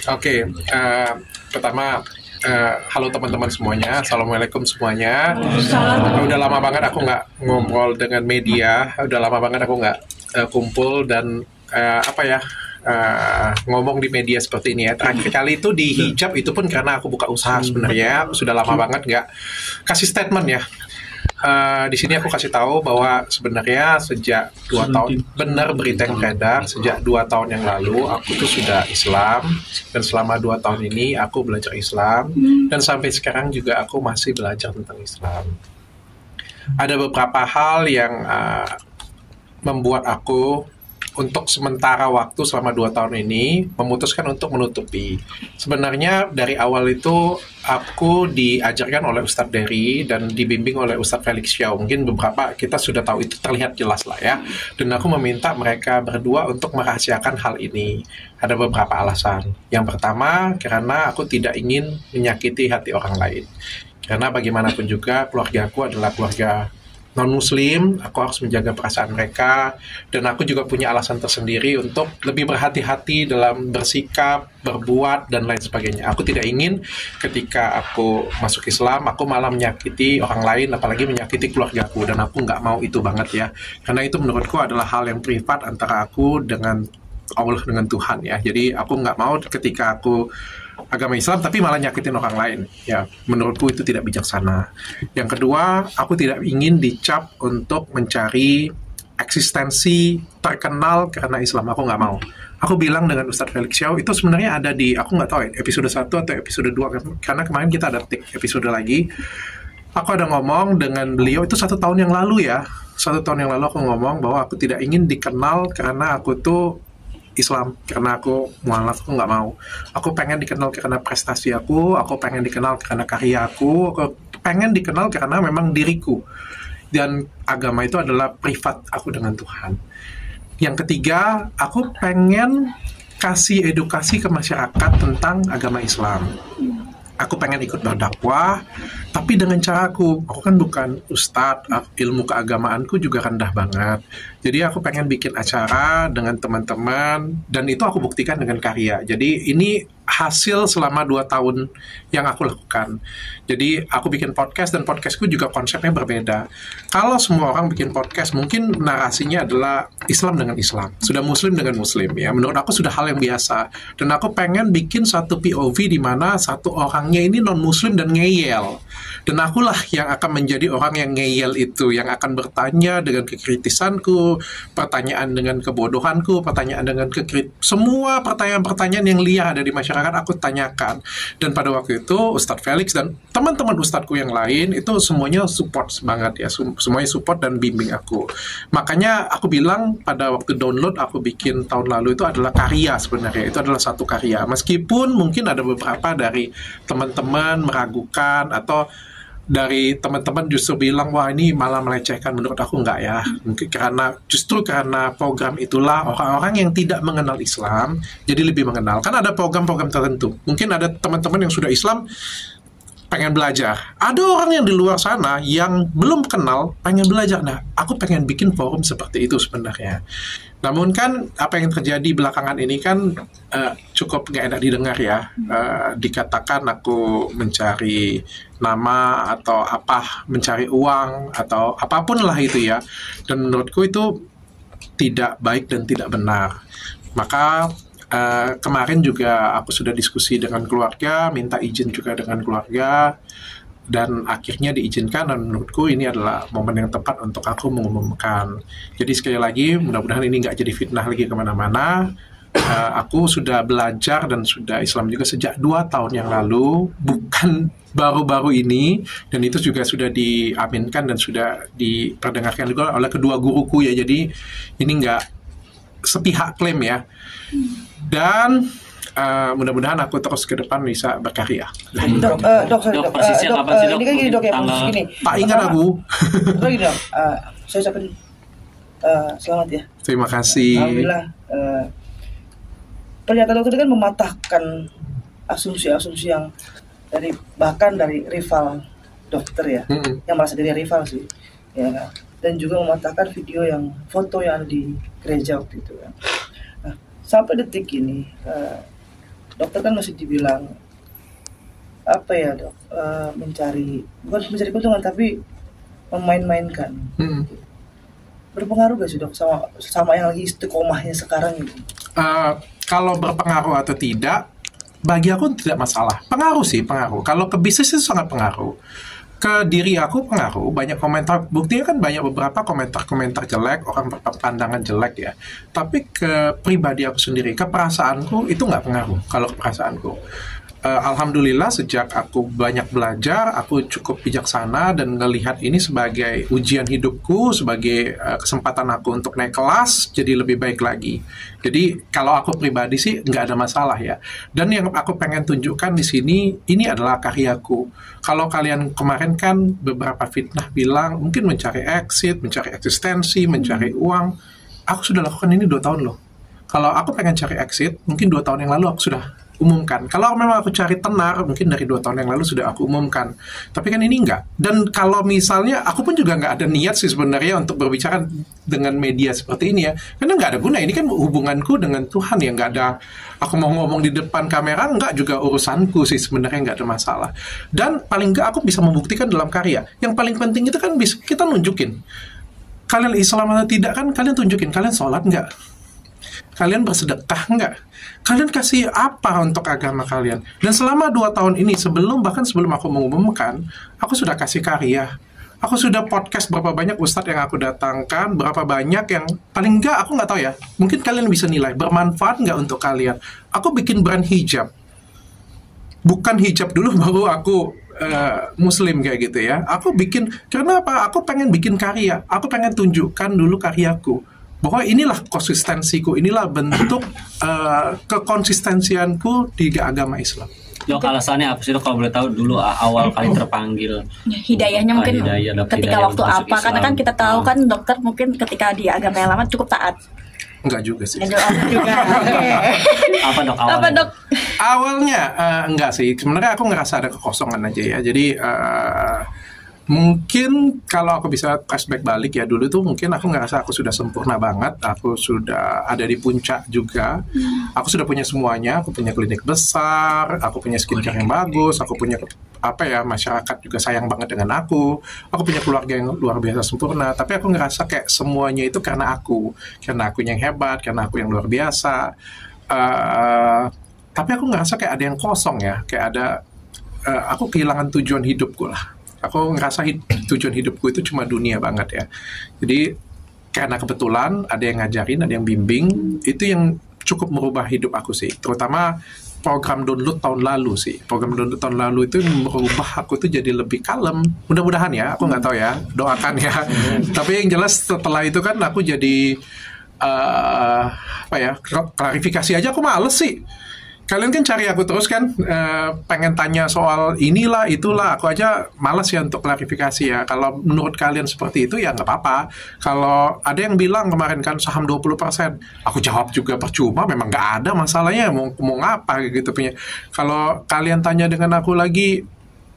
Oke, pertama halo teman-teman semuanya, assalamualaikum semuanya. Udah lama banget aku nggak ngobrol dengan media, udah lama banget aku nggak kumpul dan ngomong di media seperti ini ya. Terakhir kali itu di hijab itu pun karena aku buka usaha sebenarnya, sudah lama banget nggak kasih statement ya. Di sini aku kasih tahu bahwa sebenarnya sejak 2 tahun, benar berita yang beredar, sejak 2 tahun yang lalu aku tuh sudah Islam, dan selama 2 tahun ini aku belajar Islam, dan sampai sekarang juga aku masih belajar tentang Islam. Ada beberapa hal yang membuat aku untuk sementara waktu selama 2 tahun ini memutuskan untuk menutupi. Sebenarnya dari awal itu aku diajarkan oleh Ustadz Dery dan dibimbing oleh Ustadz Felix Xiao. Mungkin beberapa kita sudah tahu, itu terlihat jelas lah ya. Dan aku meminta mereka berdua untuk merahasiakan hal ini. Ada beberapa alasan. Yang pertama, karena aku tidak ingin menyakiti hati orang lain. Karena bagaimanapun juga keluarga aku adalah keluarga non-muslim, aku harus menjaga perasaan mereka, dan aku juga punya alasan tersendiri untuk lebih berhati-hati dalam bersikap, berbuat, dan lain sebagainya. Aku tidak ingin ketika aku masuk Islam, aku malah menyakiti orang lain, apalagi menyakiti keluargaku, dan aku nggak mau itu banget ya. Karena itu menurutku adalah hal yang privat antara aku dengan Allah, dengan Tuhan ya. Jadi aku nggak mau ketika aku agama Islam tapi malah nyakitin orang lain ya, menurutku itu tidak bijaksana. Yang kedua, aku tidak ingin dicap untuk mencari eksistensi terkenal karena Islam. Aku nggak mau. Aku bilang dengan Ustadz Felix Xiao itu sebenarnya ada di, aku nggak tahu ya, episode 1 atau episode 2, karena kemarin kita ada take episode lagi. Aku ada ngomong dengan beliau itu 1 tahun yang lalu ya. 1 tahun yang lalu aku ngomong bahwa aku tidak ingin dikenal karena aku tuh Islam, karena aku mualaf, aku nggak mau. Aku pengen dikenal karena prestasi aku pengen dikenal karena karya aku pengen dikenal karena memang diriku. Dan agama itu adalah privat aku dengan Tuhan. Yang ketiga, aku pengen kasih edukasi ke masyarakat tentang agama Islam. Aku pengen ikut berdakwah, tapi dengan caraku. Aku kan bukan ustadz, ilmu keagamaanku juga rendah banget. Jadi aku pengen bikin acara dengan teman-teman, dan itu aku buktikan dengan karya. Jadi ini hasil selama 2 tahun yang aku lakukan. Jadi aku bikin podcast, dan podcastku juga konsepnya berbeda. Kalau semua orang bikin podcast, mungkin narasinya adalah Islam dengan Islam, sudah Muslim dengan Muslim ya. Menurut aku sudah hal yang biasa. Dan aku pengen bikin satu POV di mana satu orangnya ini non-Muslim dan ngeyel. Dan akulah yang akan menjadi orang yang ngeyel itu, yang akan bertanya dengan kekritisanku, pertanyaan dengan kebodohanku, pertanyaan dengan semua pertanyaan-pertanyaan yang liar ada di masyarakat aku tanyakan. Dan pada waktu itu Ustadz Felix dan teman-teman ustadzku yang lain itu semuanya support banget ya, semuanya support dan bimbing aku. Makanya aku bilang pada waktu download aku bikin tahun lalu itu adalah karya sebenarnya, itu adalah satu karya. Meskipun mungkin ada beberapa dari teman-teman meragukan atau dari teman-teman justru bilang, wah ini malah melecehkan. Menurut aku enggak ya. Mungkin justru karena program itulah orang-orang yang tidak mengenal Islam jadi lebih mengenal. Kan ada program-program tertentu. Mungkin ada teman-teman yang sudah Islam pengen belajar. Ada orang yang di luar sana yang belum kenal pengen belajar. Nah, aku pengen bikin forum seperti itu sebenarnya. Namun kan apa yang terjadi belakangan ini kan cukup nggak enak didengar ya. Dikatakan aku mencari nama atau mencari uang atau apapun lah itu ya. Dan menurutku itu tidak baik dan tidak benar. Maka kemarin juga aku sudah diskusi dengan keluarga, minta izin juga dengan keluarga, dan akhirnya diizinkan, dan menurutku ini adalah momen yang tepat untuk aku mengumumkan. Jadi sekali lagi, mudah-mudahan ini nggak jadi fitnah lagi kemana-mana. Aku sudah belajar dan sudah Islam juga sejak 2 tahun yang lalu, bukan baru-baru ini, dan itu juga sudah diaminkan dan sudah diperdengarkan juga oleh kedua guruku ya. Jadi ini nggak sepihak klaim ya. Dan mudah-mudahan aku terus ke depan bisa berkarya. Dok, persisnya kapan sih dok? Ini kan gini dok ya, gini. Pak ingat aku. Gini dok, saya ucapin selamat ya. Terima kasih. Alhamdulillah. Pernyataan dokter kan mematahkan asumsi-asumsi yang bahkan dari rival dokter ya, yang merasa diri rival sih, ya. Dan juga mematahkan video yang foto yang ada di gereja waktu itu ya. Nah, sampai detik ini dokter kan masih dibilang apa ya dok, bukan mencari keuntungan tapi memain-mainkan. Berpengaruh gak sih dok sama yang lagi istiqomahnya sekarang gitu? Kalau berpengaruh atau tidak, bagi aku tidak masalah. Pengaruh sih, pengaruh. Kalau ke bisnis itu sangat pengaruh. Ke diri aku pengaruh, banyak komentar, buktinya kan banyak beberapa komentar-komentar jelek, orang berpandangan jelek ya. Tapi ke pribadi aku sendiri, ke perasaanku itu nggak pengaruh. Kalau ke perasaanku, alhamdulillah sejak aku banyak belajar, aku cukup bijaksana dan ngelihat ini sebagai ujian hidupku, sebagai kesempatan aku untuk naik kelas, jadi lebih baik lagi. Jadi kalau aku pribadi sih nggak ada masalah ya. Dan yang aku pengen tunjukkan di sini, ini adalah karyaku. Kalau kalian kemarin kan beberapa fitnah bilang mungkin mencari exit, mencari eksistensi, mencari uang. Aku sudah lakukan ini 2 tahun loh. Kalau aku pengen cari exit, mungkin 2 tahun yang lalu aku sudah umumkan. Kalau memang aku cari tenar, mungkin dari 2 tahun yang lalu sudah aku umumkan. Tapi kan ini enggak. Dan kalau misalnya, aku pun juga nggak ada niat sih sebenarnya untuk berbicara dengan media seperti ini ya. Karena nggak ada guna. Ini kan hubunganku dengan Tuhan ya. Nggak ada, aku mau ngomong di depan kamera, nggak juga urusanku sih sebenarnya, nggak ada masalah. Dan paling nggak aku bisa membuktikan dalam karya. Yang paling penting itu kan bisa kita nunjukin. Kalian Islam atau tidak kan, kalian tunjukin. Kalian sholat nggak? Kalian bersedekah nggak? Kalian kasih apa untuk agama kalian? Dan selama 2 tahun ini, bahkan sebelum aku mengumumkan, aku sudah kasih karya. Aku sudah podcast berapa banyak ustadz yang aku datangkan, berapa banyak yang paling nggak, aku nggak tahu ya. Mungkin kalian bisa nilai, bermanfaat nggak untuk kalian. Aku bikin brand hijab. Bukan hijab dulu baru aku muslim kayak gitu ya. Aku bikin, karena apa? Aku pengen bikin karya. Aku pengen tunjukkan dulu karyaku. Bahwa inilah konsistensiku, inilah bentuk kekonsistensianku di agama Islam. Dok, alasannya apa sih dok kalau boleh tahu dulu awal kali terpanggil? Hidayahnya mungkin ketika waktu apa? Islam. Karena kan kita tahu kan dokter mungkin ketika di agama yang lama cukup taat. Enggak juga sih. Juga. Apa dok awalnya? Apa dok? Awalnya enggak sih. Sebenarnya aku ngerasa ada kekosongan aja ya. Jadi mungkin kalau aku bisa flashback balik ya, dulu tuh mungkin aku ngerasa aku sudah sempurna banget, aku sudah ada di puncak juga, aku sudah punya semuanya, aku punya klinik besar, aku punya skincare yang bagus, aku punya masyarakat juga sayang banget dengan aku punya keluarga yang luar biasa sempurna. Tapi aku ngerasa kayak semuanya itu karena aku yang hebat, karena aku yang luar biasa. Tapi aku ngerasa kayak ada yang kosong ya, kayak ada aku kehilangan tujuan hidupku lah. Aku ngerasa tujuan hidupku itu cuma dunia banget ya. Jadi karena kebetulan ada yang ngajarin, ada yang bimbing, itu yang cukup merubah hidup aku sih. Terutama program download tahun lalu sih. Program download tahun lalu itu merubah aku tuh jadi lebih kalem. Mudah-mudahan ya, aku nggak tahu ya, doakan ya. Tapi yang jelas setelah itu kan aku jadi klarifikasi aja aku males sih. Kalian kan cari aku terus kan, pengen tanya soal inilah, itulah. Aku aja malas ya untuk klarifikasi ya. Kalau menurut kalian seperti itu ya nggak apa-apa. Kalau ada yang bilang kemarin kan saham 20%, aku jawab juga percuma, memang nggak ada masalahnya, mau ngapa gitu punya. Kalau kalian tanya dengan aku lagi,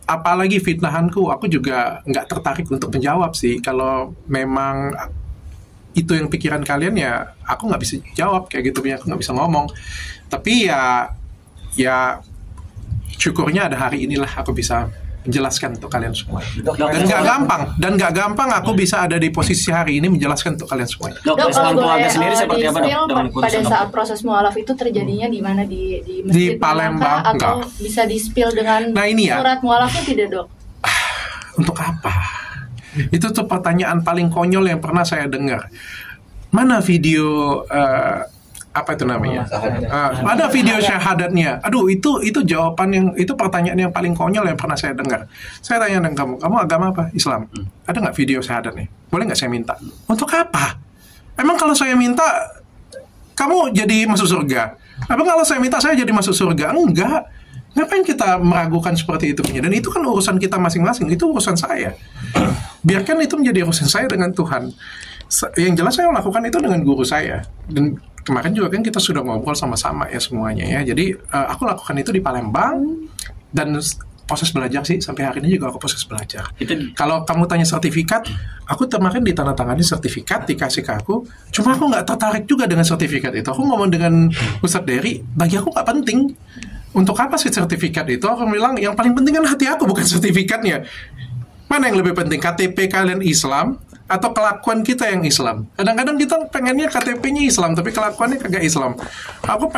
apalagi fitnahanku, aku juga nggak tertarik untuk menjawab sih. Kalau memang itu yang pikiran kalian ya, aku nggak bisa jawab kayak gitu punya, aku nggak bisa ngomong. Tapi ya syukurnya ada hari inilah aku bisa menjelaskan untuk kalian semua. Dan nggak gampang aku bisa ada di posisi hari ini menjelaskan untuk kalian semua. Dok, respon keluarga sendiri seperti apa dok? Pada saat proses mualaf itu terjadinya di mana, di Masjid Palembang atau enggak? Bisa di-spill dengan surat mualafnya tidak dok? Untuk apa? Itu tuh pertanyaan paling konyol yang pernah saya dengar. Mana video apa itu namanya? Ada video syahadatnya. Aduh, itu jawaban itu pertanyaan yang paling konyol yang pernah saya dengar. Saya tanya dengan kamu agama apa? Islam. Ada nggak video syahadatnya? Boleh nggak saya minta? Untuk apa? Emang kalau saya minta kamu jadi masuk surga? Apa kalau saya minta saya jadi masuk surga? Enggak. Ngapain kita meragukan seperti itu? Dan itu kan urusan kita masing-masing. Itu urusan saya. Biarkan itu menjadi urusan saya dengan Tuhan. Yang jelas saya lakukan itu dengan guru saya. Dan kemarin juga kan kita sudah ngobrol sama-sama ya semuanya ya. Jadi aku lakukan itu di Palembang. Dan proses belajar sih, sampai hari ini juga aku proses belajar. Kalau kamu tanya sertifikat, aku kemarin ditandatangani sertifikat, dikasih ke aku. Cuma aku nggak tertarik juga dengan sertifikat itu. Aku ngomong dengan Ustadz Dery, bagi aku nggak penting. untuk apa sih sertifikat itu? Aku bilang yang paling penting kan hati aku, bukan sertifikatnya. Mana yang lebih penting, KTP kalian Islam atau kelakuan kita yang Islam? Kadang-kadang kita pengennya KTP-nya Islam, tapi kelakuannya kagak Islam. Aku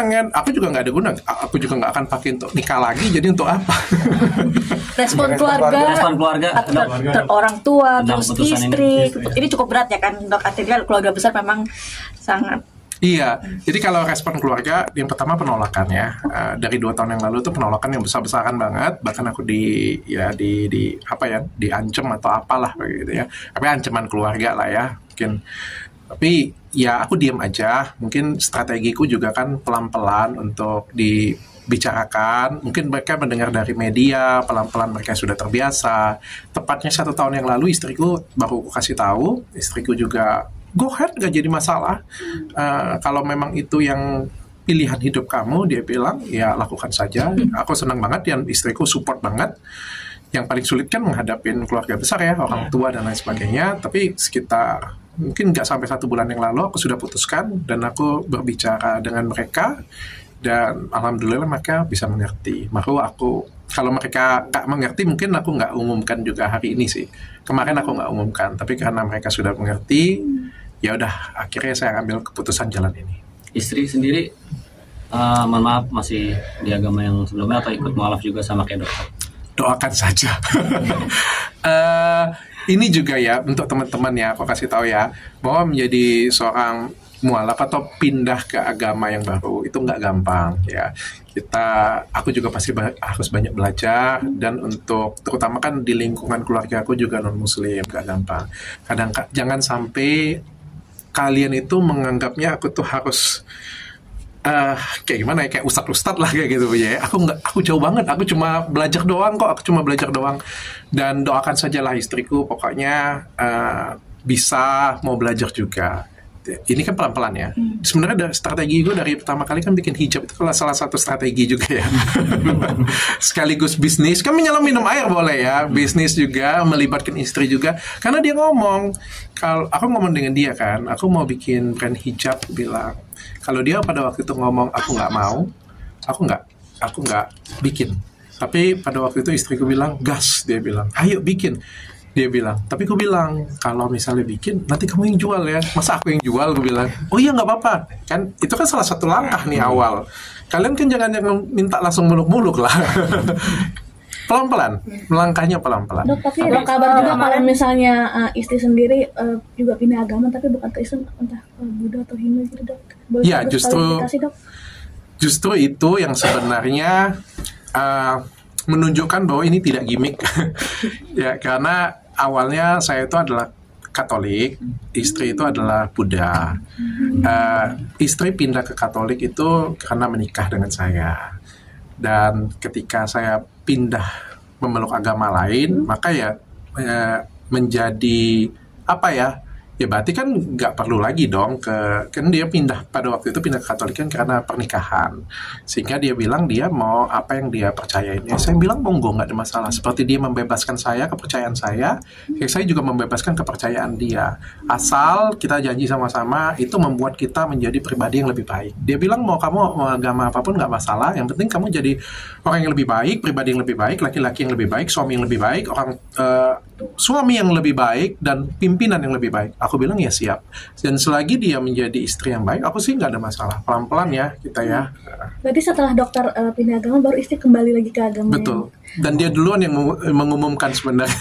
juga nggak ada guna. Aku juga nggak akan pakai untuk nikah lagi, jadi untuk apa? Respon keluarga, orang tua, terus istri, ini cukup berat ya kan, Dok? Artinya keluarga besar memang sangat. Iya, jadi kalau respon keluarga, yang pertama penolakan ya. Dari 2 tahun yang lalu tuh penolakan yang besar-besaran banget. Bahkan aku diancam atau apalah begitu ya. Tapi ancaman keluarga lah ya, mungkin. Tapi ya aku diam aja. Mungkin strategiku juga kan pelan-pelan untuk dibicarakan. Mungkin mereka mendengar dari media, pelan-pelan mereka sudah terbiasa. Tepatnya 1 tahun yang lalu istriku baru aku kasih tahu. Istriku juga go ahead, gak jadi masalah. Kalau memang itu yang pilihan hidup kamu, dia bilang, ya lakukan saja. Aku senang banget, dan istriku support banget. Yang paling sulit kan menghadapin keluarga besar ya, orang tua dan lain sebagainya. Tapi sekitar, mungkin gak sampai 1 bulan yang lalu, aku sudah putuskan, dan aku berbicara dengan mereka, dan alhamdulillah mereka bisa mengerti. Kalau mereka nggak mengerti, mungkin aku nggak umumkan juga hari ini sih. Kemarin aku nggak umumkan, tapi karena mereka sudah mengerti, ya udah akhirnya saya ambil keputusan jalan ini. Istri sendiri, mohon maaf, masih di agama yang sebelumnya atau ikut mualaf juga sama kayak dokter? Doakan saja. Ini juga ya untuk teman-teman ya, aku kasih tahu ya, bahwa menjadi seorang mualaf atau pindah ke agama yang baru itu nggak gampang ya. Aku juga pasti harus banyak belajar, dan untuk terutama kan di lingkungan keluarga aku juga non muslim, nggak gampang. Jangan sampai kalian itu menganggapnya aku tuh harus kayak gimana ya, kayak ustad lah kayak gitu ya. Aku jauh banget, aku cuma belajar doang. Dan doakan sajalah istriku, pokoknya bisa mau belajar juga. Ini kan pelan-pelan ya. Sebenarnya strategi gue dari pertama kali kan bikin hijab itu salah satu strategi juga ya. Sekaligus bisnis, kan menyelam minum air boleh ya. Bisnis juga, melibatkan istri juga. Karena dia ngomong, kalau aku ngomong dengan dia kan, aku mau bikin brand hijab, bilang. Kalau dia pada waktu itu ngomong aku nggak mau, aku nggak bikin. Tapi pada waktu itu istriku bilang gas, dia bilang ayo bikin. Dia bilang, tapi gue bilang, kalau misalnya bikin, nanti kamu yang jual ya. Masa aku yang jual? Gue bilang, oh iya nggak apa-apa. Kan itu kan salah satu langkah nih awal. Kalian kan jangan minta langsung muluk-muluk lah. Pelan-pelan, langkahnya pelan-pelan. Dok, tapi ada kabar juga kalau misalnya istri sendiri juga pindah agama, tapi bukan ke Islam, entah Buddha atau Hindu gitu, Dok. Boleh ya, justru itu yang sebenarnya menunjukkan bahwa ini tidak gimmick. Ya, karena awalnya saya itu adalah Katolik, istri itu adalah Buddha. Istri pindah ke Katolik itu karena menikah dengan saya. Dan ketika saya pindah memeluk agama lain, maka ya menjadi apa ya? Ya berarti kan nggak perlu lagi dong kan dia pada waktu itu pindah ke Katolik kan karena pernikahan, sehingga dia bilang dia mau apa yang dia percayain. Ya saya bilang monggo, nggak ada masalah. Seperti dia membebaskan saya, kepercayaan saya, ya saya juga membebaskan kepercayaan dia. Asal kita janji sama-sama itu membuat kita menjadi pribadi yang lebih baik. Dia bilang mau kamu mau agama apapun nggak masalah, yang penting kamu jadi orang yang lebih baik, pribadi yang lebih baik, laki-laki yang lebih baik, suami yang lebih baik, suami yang lebih baik dan pimpinan yang lebih baik. Aku bilang ya siap. Dan selagi dia menjadi istri yang baik, aku sih nggak ada masalah. Pelan-pelan ya kita ya. Berarti setelah dokter pindah agama, baru istri kembali lagi ke agama. Betul. Dan dia duluan yang mengumumkan sebenarnya,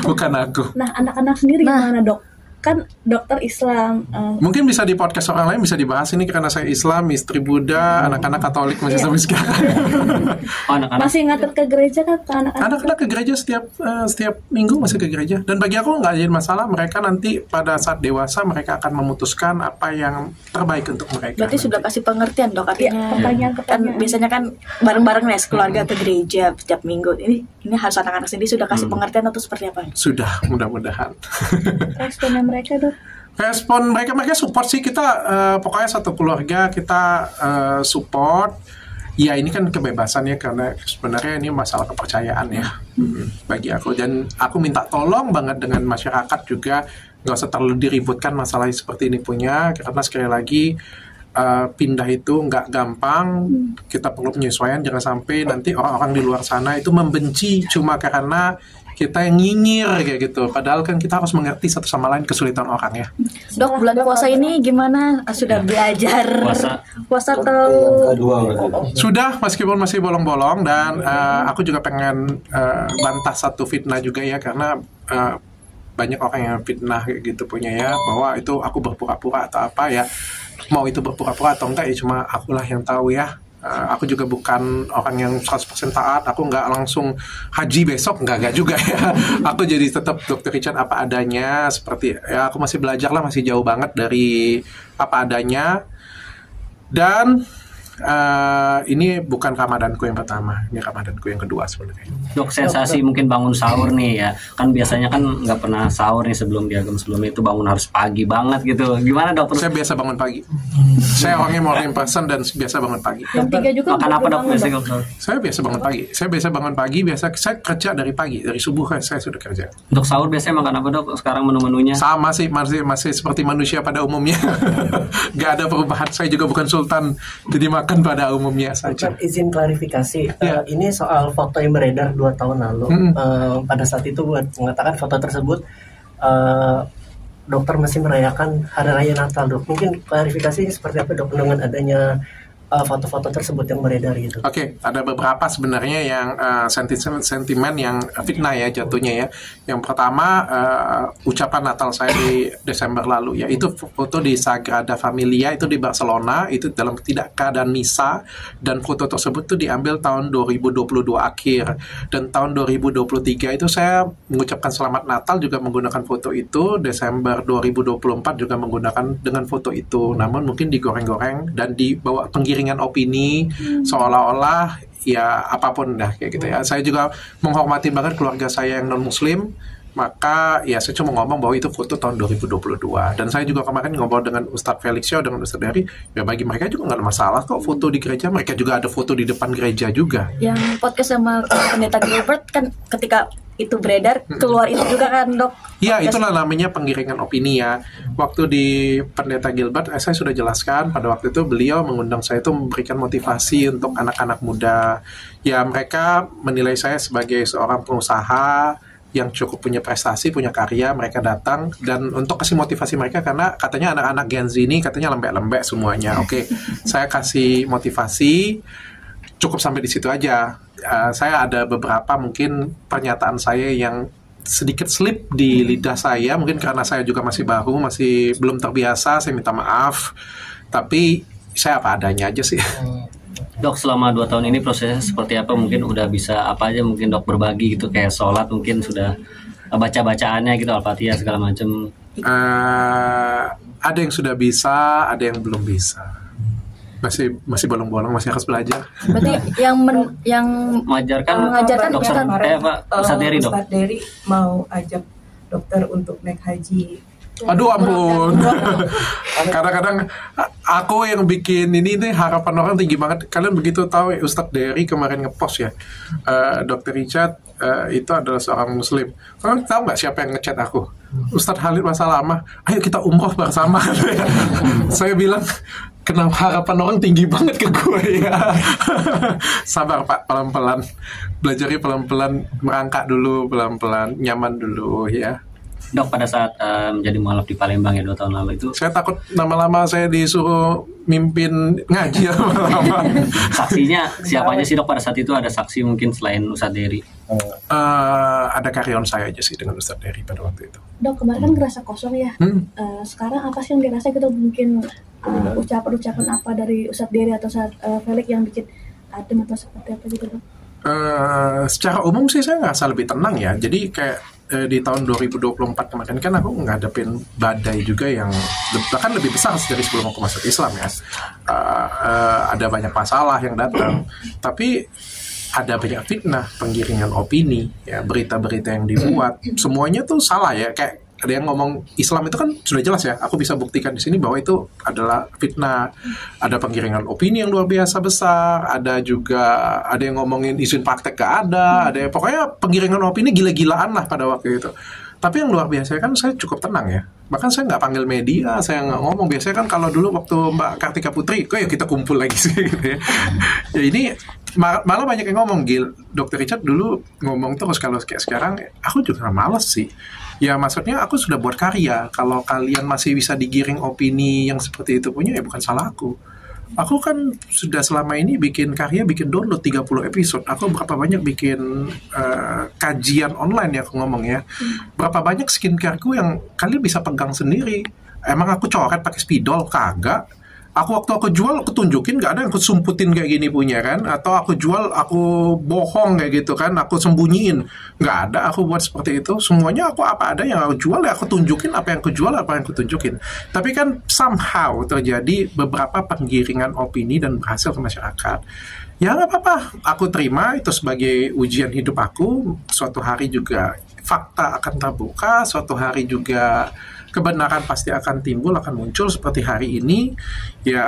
bukan aku. Nah, anak-anak sendiri gimana, Dok? Kan dokter Islam. Mungkin bisa di podcast orang lain bisa dibahas ini, karena saya Islam, istri Buddha, anak-anak Katolik masih sampai sekarang. Masih ngatur ke gereja kan anak-anak? Anak-anak ke gereja setiap minggu masih ke gereja. Dan bagi aku nggak jadi masalah. Mereka nanti pada saat dewasa mereka akan memutuskan apa yang terbaik untuk mereka. Berarti nanti sudah kasih pengertian, Dok, artinya. Pertanyaan. Kan biasanya kan bareng-bareng nih keluarga ke gereja setiap minggu. Ini harus anak-anak sendiri sudah kasih pengertian atau seperti apa? Sudah, mudah-mudahan. Responnya mereka, Dok? Respon mereka support sih. Kita pokoknya satu keluarga kita support. Ya ini kan kebebasan ya, karena sebenarnya ini masalah kepercayaan ya bagi aku. Dan aku minta tolong banget dengan masyarakat juga, nggak usah terlalu diributkan masalah seperti ini punya, karena sekali lagi pindah itu nggak gampang. Kita perlu penyesuaian, jangan sampai nanti orang-orang di luar sana itu membenci cuma karena kita yang nyinyir kayak gitu. Padahal kan kita harus mengerti satu sama lain kesulitan orang ya. Dok, bulan puasa ini gimana? Sudah belajar puasa atau sudah, meskipun masih bolong-bolong, dan aku juga pengen bantah satu fitnah juga ya, karena banyak orang yang fitnah kayak gitu punya ya, bahwa itu aku berpura-pura atau apa ya. Mau itu berpura-pura atau enggak ya cuma akulah yang tahu ya. Aku juga bukan orang yang 100% taat. Aku nggak langsung haji besok, nggak juga ya. Aku jadi tetap Dr. Richard apa adanya. Seperti ya, aku masih belajar lah, masih jauh banget dari apa adanya. Dan ini bukan Ramadanku yang pertama, ini Ramadanku yang kedua sebenarnya. Dok, sensasi mungkin bangun sahur nih ya, kan biasanya kan nggak pernah sahur nih sebelum diagam, sebelumnya itu bangun harus pagi banget gitu. Gimana dok? Saya biasa bangun pagi. Saya orangnya morning person dan biasa bangun pagi. Jam 3 juga makan apa dok biasanya? Saya biasa bangun pagi. Saya kerja dari pagi, dari subuh saya sudah kerja. Untuk sahur biasanya makan apa dok? Sekarang menu-menunya? Sama sih, masih seperti manusia pada umumnya. Gak ada perubahan. Saya juga bukan sultan, jadi makan pada umumnya saja. Izin klarifikasi, ini soal foto yang beredar 2 tahun lalu. Pada saat itu mengatakan foto tersebut dokter masih merayakan Hari Raya Natal, dok. Mungkin klarifikasi seperti apa dok dengan adanya foto-foto tersebut yang beredar gitu. Oke, ada beberapa sebenarnya yang sentimen yang fitnah ya jatuhnya ya. Yang pertama ucapan Natal saya di Desember lalu ya, itu foto di Sagrada Familia itu di Barcelona, itu dalam tidak keadaan misa, dan foto tersebut tuh diambil tahun 2022 akhir, dan tahun 2023 itu saya mengucapkan selamat Natal juga menggunakan foto itu. Desember 2024 juga menggunakan dengan foto itu, namun mungkin digoreng-goreng dan dibawa penggiringan opini seolah-olah ya apapun dah kayak gitu ya. Saya juga menghormati banget keluarga saya yang non muslim, maka ya saya cuma ngomong bahwa itu foto tahun 2022. Dan saya juga kemarin ngobrol dengan Ustadz Felixio, dengan Ustadz Dery, ya bagi mereka juga nggak ada masalah kok foto di gereja. Mereka juga ada foto di depan gereja juga. Yang podcast sama Pendeta Gilbert kan ketika itu beredar keluar itu juga kan dok? Ya, itulah namanya penggiringan opini ya. Waktu di Pendeta Gilbert saya sudah jelaskan, pada waktu itu beliau mengundang saya itu memberikan motivasi untuk anak-anak muda. Ya, mereka menilai saya sebagai seorang pengusaha yang cukup punya prestasi, punya karya. Mereka datang dan untuk kasih motivasi mereka, karena katanya anak-anak Gen Z ini katanya lembek-lembek semuanya. Oke, saya kasih motivasi, cukup sampai di situ aja. Saya ada beberapa mungkin pernyataan saya yang sedikit slip di lidah saya, mungkin karena saya juga masih baru, masih belum terbiasa, saya minta maaf. Tapi saya apa adanya aja sih. Dok, selama 2 tahun ini prosesnya seperti apa? Mungkin udah bisa apa aja mungkin dok berbagi gitu, kayak sholat mungkin sudah baca-bacaannya gitu, Al-Fatihah segala macam. Ada yang sudah bisa, ada yang belum bisa. Masih bolong-bolong, masih harus belajar. Berarti yang mengajarkan Ustadz Dery dok. Ustadz Dery mau ajak dokter untuk naik haji. Aduh ampun. Kadang-kadang aku yang bikin ini nih, harapan orang tinggi banget. Kalian begitu tahu ya, Ustadz Dery kemarin ngepost ya, Dr. Richard itu adalah seorang muslim. Kalian tahu nggak siapa yang ngechat aku? Ustadz Halid masa lama, ayo kita umroh bersama. Saya bilang, kenapa harapan orang tinggi banget ke gue ya. Sabar Pak, pelan-pelan. Belajarnya pelan-pelan, merangkak dulu, pelan-pelan, nyaman dulu ya. Dok, pada saat menjadi mualaf di Palembang ya 2 tahun lalu itu, saya takut lama-lama saya disuruh mimpin ngaji lama-lama. Saksinya siapa aja sih dok pada saat itu? Ada saksi mungkin selain Ustadz Dery? Ada karyawan saya aja sih dengan Ustadz Dery pada waktu itu. Dok, kemarin kan ngerasa kosong ya. Sekarang apa sih yang dirasa gitu? Mungkin ucapan-ucapan apa dari Ustadz Dery atau Ustadz Felix yang bikin adem atau seperti apa gitu dok? Secara umum sih saya ngerasa lebih tenang ya. Jadi kayak di tahun 2024 kemarin kan aku ngadepin badai juga yang bahkan lebih besar dari sebelum aku masuk Islam ya. Ada banyak masalah yang datang, tapi ada banyak fitnah, penggiringan opini, ya, berita-berita yang dibuat, semuanya tuh salah ya. Kayak ada yang ngomong Islam itu kan sudah jelas ya. Aku bisa buktikan di sini bahwa itu adalah fitnah. Ada penggiringan opini yang luar biasa besar. Ada juga yang ngomongin izin praktek gak ada. Pokoknya penggiringan opini gila-gilaan lah pada waktu itu. Tapi yang luar biasa kan saya cukup tenang ya. Bahkan saya nggak panggil media, saya nggak ngomong. Biasanya kan kalau dulu waktu Mbak Kartika Putri, kok ya kita kumpul lagi sih gitu ya. Ya ini malah banyak yang ngomong, Gil. Dr. Richard dulu ngomong terus, kalau kayak sekarang aku juga malas sih. Ya maksudnya aku sudah buat karya. Kalau kalian masih bisa digiring opini yang seperti itu punya, ya bukan salah aku. Aku kan sudah selama ini bikin karya, bikin download 30 episode. Aku berapa banyak bikin kajian online ya aku ngomong ya. Berapa banyak skincareku yang kalian bisa pegang sendiri. Emang aku coret pakai spidol? Kagak. Waktu aku jual, aku tunjukin, nggak ada yang aku sumputin kayak gini punya kan. Atau aku jual, aku bohong kayak gitu kan, aku sembunyiin. Nggak ada, aku buat seperti itu. Semuanya aku apa ada yang aku jual, ya aku tunjukin apa yang aku jual, apa yang aku tunjukin. Tapi kan somehow terjadi beberapa penggiringan opini dan berhasil ke masyarakat. Ya nggak apa-apa, aku terima itu sebagai ujian hidup aku. Suatu hari juga fakta akan terbuka, suatu hari juga kebenaran pasti akan timbul, akan muncul seperti hari ini. Ya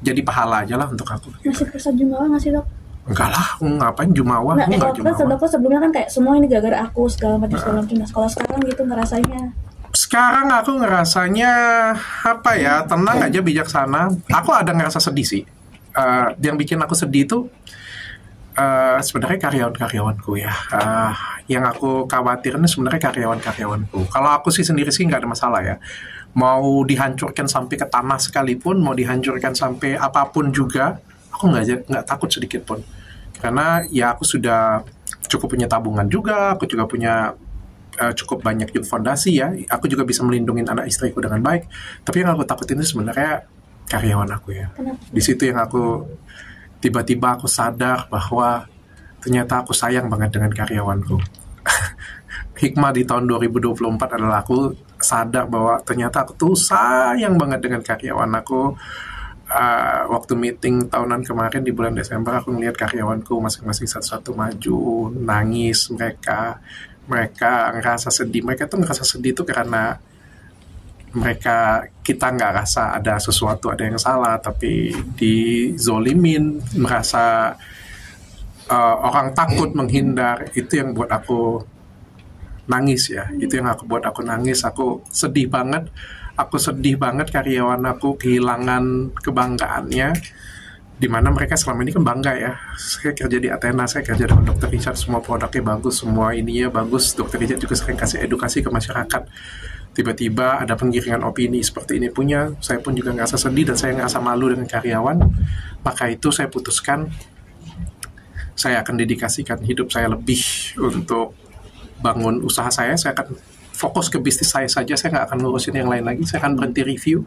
jadi pahala aja lah untuk aku. Masih perasa jumawa nggak sih, Dok? Enggak lah, ngapain jumawa? Nggak, Enggak jumawa. Dokter sebelumnya kan kayak semua ini gara-gara aku segala macam. Kalau sekarang gitu ngerasainnya? Sekarang aku ngerasanya apa ya, tenang aja, bijaksana. Aku ada ngerasa sedih sih. Yang bikin aku sedih itu sebenarnya karyawan-karyawanku ya. Yang aku khawatirin sebenarnya karyawan-karyawanku. Kalau aku sih sendiri sih nggak ada masalah ya. Mau dihancurkan sampai ke tanah sekalipun, mau dihancurkan sampai apapun juga, aku nggak takut sedikit pun. Karena ya aku sudah cukup punya tabungan juga, aku juga punya cukup banyak juga fondasi ya. Aku juga bisa melindungi anak istriku dengan baik. Tapi yang aku takutin itu sebenarnya karyawan aku ya. Di situ yang aku tiba-tiba aku sadar bahwa ternyata aku sayang banget dengan karyawanku. Hikmah di tahun 2024 adalah aku sadar bahwa ternyata aku tuh sayang banget dengan karyawan aku. Waktu meeting tahunan kemarin di bulan Desember, aku ngeliat karyawanku masing-masing satu-satu maju, nangis mereka ngerasa sedih. Mereka tuh ngerasa sedih tuh karena kita nggak rasa ada sesuatu, ada yang salah, tapi dizolimin, merasa orang takut, menghindar. Itu yang buat aku nangis ya. Itu yang buat aku nangis. Aku sedih banget karyawan aku kehilangan kebanggaannya, dimana mereka selama ini kan bangga ya. Saya kerja di Athena, saya kerja dengan Dr. Richard, semua produknya bagus, semua ininya bagus. Dr. Richard juga sering kasih edukasi ke masyarakat. Tiba-tiba ada penggiringan opini seperti ini punya, saya pun juga ngerasa sedih dan saya ngerasa malu dengan karyawan. Maka itu saya putuskan, saya akan dedikasikan hidup saya lebih untuk bangun usaha saya akan fokus ke bisnis saya saja, saya nggak akan ngurusin yang lain lagi, saya akan berhenti review,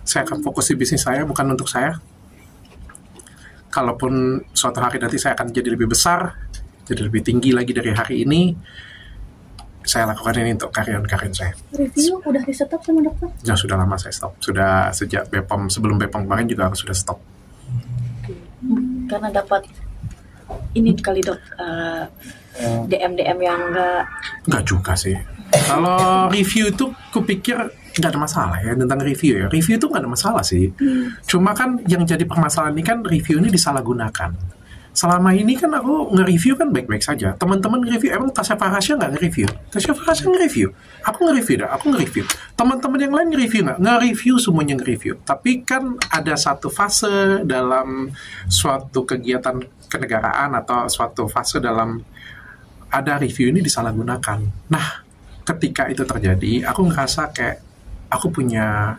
saya akan fokus di bisnis saya, bukan untuk saya. Kalaupun suatu hari nanti saya akan jadi lebih besar, jadi lebih tinggi lagi dari hari ini, saya lakukan ini untuk karyawan-karyawan saya. Review udah di stop sama dokter? Ya sudah lama saya stop. Sudah sejak BPOM, sebelum BPOM kemarin juga aku sudah stop. Karena dapat ini kali dok, DM yang enggak juga sih. Kalau review itu kupikir nggak ada masalah ya tentang review ya. Review itu nggak ada masalah sih. Cuma kan yang jadi permasalahan ini kan review ini disalahgunakan. Selama ini kan aku nge-review kan baik-baik saja. Teman-teman nge-review, emang Tasya Farhasya nggak nge-review? Tasya Farhasya nge-review. Aku nge-review dah, aku nge-review. Teman-teman yang lain nge-review nggak? Nge-review, semuanya nge-review. Tapi kan ada satu fase dalam suatu kegiatan kenegaraan atau suatu fase dalam ada review ini disalahgunakan. Nah, ketika itu terjadi, aku ngerasa kayak aku punya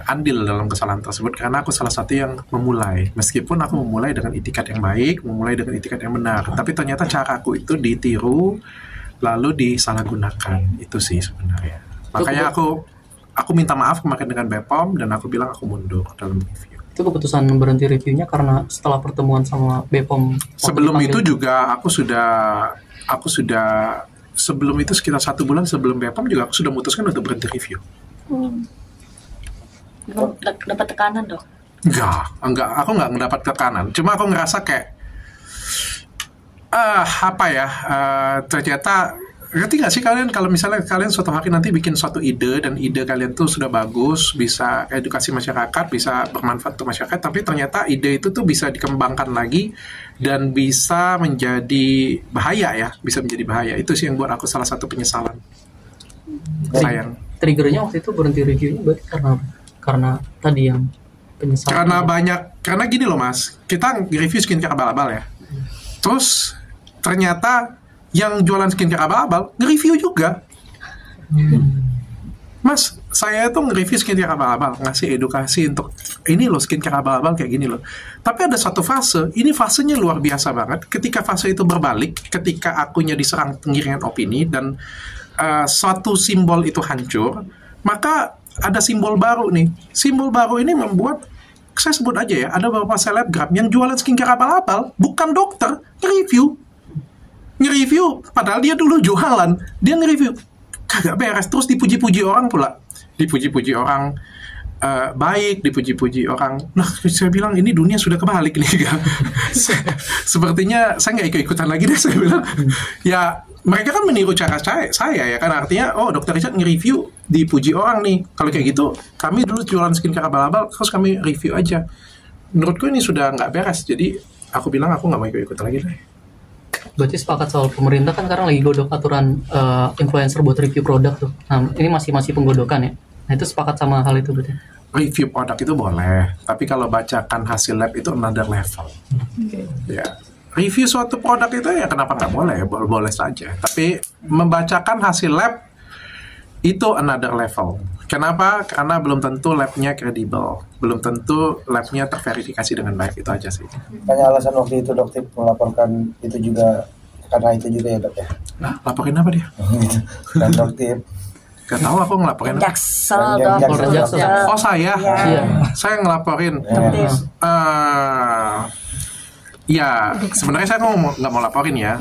andil dalam kesalahan tersebut karena aku salah satu yang memulai. Meskipun aku memulai dengan itikat yang baik, memulai dengan itikat yang benar, tapi ternyata caraku itu ditiru lalu disalahgunakan. Itu sih sebenarnya. Makanya aku minta maaf kemarin dengan BPOM dan aku bilang aku mundur dalam review. Itu keputusan berhenti reviewnya karena setelah pertemuan sama BPOM. Sebelum itu juga aku sudah sebelum itu sekitar 1 bulan sebelum BPOM juga aku sudah memutuskan untuk berhenti review. Dapat tekanan dok? Enggak, aku nggak mendapat tekanan. Cuma aku ngerasa kayak ternyata ngerti nggak sih kalian kalau misalnya kalian suatu hari nanti bikin suatu ide dan ide kalian tuh sudah bagus, bisa edukasi masyarakat, bisa bermanfaat untuk masyarakat, tapi ternyata ide itu tuh bisa dikembangkan lagi dan bisa menjadi bahaya ya, bisa menjadi bahaya. Itu sih yang buat aku salah satu penyesalan. Sayang. Triggernya waktu itu berhenti reviewnya berarti karena tadi yang penyesalan. Karena gini loh Mas, kita review skincare abal-abal ya. Terus ternyata yang jualan skincare abal-abal nge-review juga. Mas, saya tuh nge-review skincare abal-abal, ngasih edukasi untuk ini loh skincare abal-abal kayak gini loh. Tapi ada satu fase, ini fasenya luar biasa banget. Ketika fase itu berbalik, ketika akunya diserang penggiringan opini dan suatu simbol itu hancur, maka ada simbol baru nih. Simbol baru ini membuat, saya sebut aja ya, ada beberapa selebgram yang jualan skincare abal-abal, bukan dokter, nge-review, padahal dia dulu jualan, dia nge-review, kagak beres, terus dipuji-puji orang pula, dipuji-puji orang baik, dipuji-puji orang, nah saya bilang ini dunia sudah kebalik nih, sepertinya saya nggak ikut-ikutan lagi deh, saya bilang, ya mereka kan meniru cara saya ya kan, artinya, oh Dr. Richard nge-review, dipuji orang nih, kalau kayak gitu, kami dulu jualan skincare abal-abal, terus kami review aja, menurutku ini sudah nggak beres, jadi aku bilang aku nggak mau ikut-ikutan lagi deh. Berarti sepakat soal pemerintah kan sekarang lagi godok aturan influencer buat review produk tuh. Nah, ini masih penggodokan ya. Nah, itu sepakat sama hal itu berarti. Review produk itu boleh, tapi kalau bacakan hasil lab itu another level. Ya, review suatu produk itu ya kenapa nggak boleh? Boleh saja. Tapi membacakan hasil lab itu another level. Kenapa? Karena belum tentu labnya kredibel, belum tentu labnya terverifikasi dengan baik, itu aja sih. Tanya alasan waktu itu dokter melaporkan itu juga karena itu juga ya dok ya? Nah, laporin apa dia? Dan dokter? Gak tahu aku ngelaporin apa. Jaksel. Oh saya? Ya. Saya ngelaporin. Ya, sebenarnya saya nggak mau laporin ya.